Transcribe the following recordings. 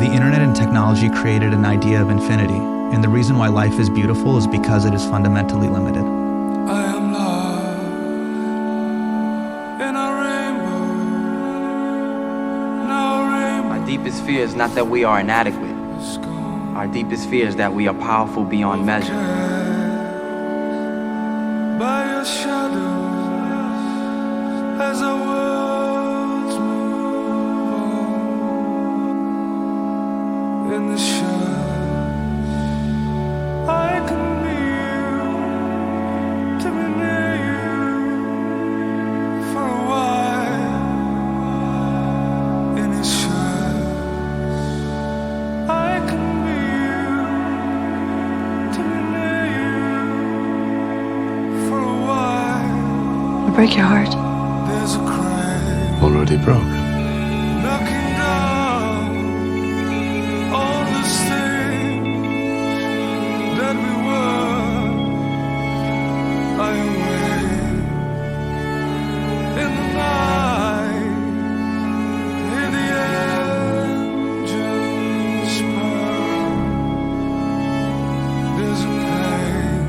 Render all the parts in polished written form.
The internet and technology created an idea of infinity, and the reason why life is beautiful is because it is fundamentally limited. I am lost in a rainbow, no rainbow. Our deepest fear is not that we are inadequate. Our deepest fear is that we are powerful beyond measure. By your shadows as our worlds move on in the shadows. I can be you, to be near you for a while in his shadows. I can be you, to be near you for a while. I'll break your heart. There's a crack Already broke. knocking down all these things that we were. I am waiting in the night, hear the engines purr. There's a pain,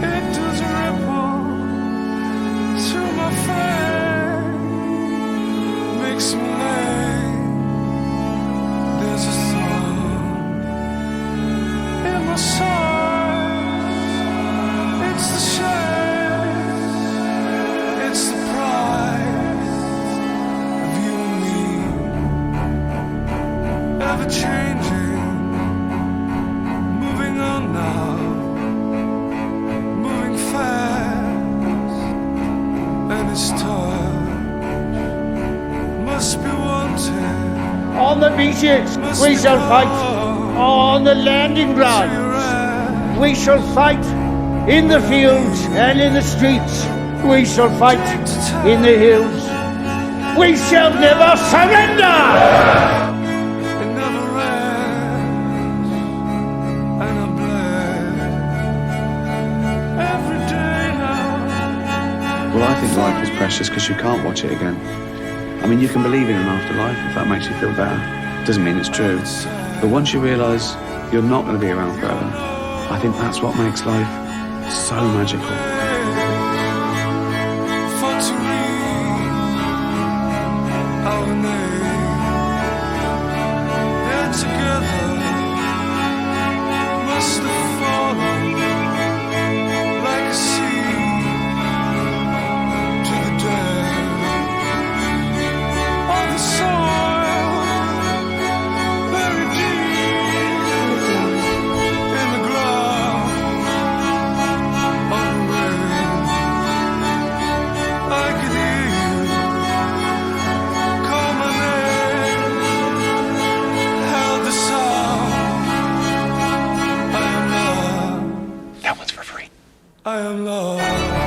it does ripple through my frame, makes me late. There's a song in my soul. It's the shame, it's the price of you and me. Ever changing, moving on now, moving fast, and it's touch must be wanted. On the beaches, we shall fight. On the landing grounds, we shall fight. In the fields and in the streets, we shall fight. In the hills, we shall never surrender. It never ends, and I'm blessed every day now. Well, I think life is precious because you can't watch it again. I mean, you can believe in an afterlife if that makes you feel better. Doesn't mean it's true. But once you realise you're not going to be around forever, I think that's what makes life so magical. For to read our name, they're together, must have fallen like a seed to the dead of the soil, buried deep in the ground. On the wind, I could hear you call my name, held the sound. I am loved, That one's for free. I am loved.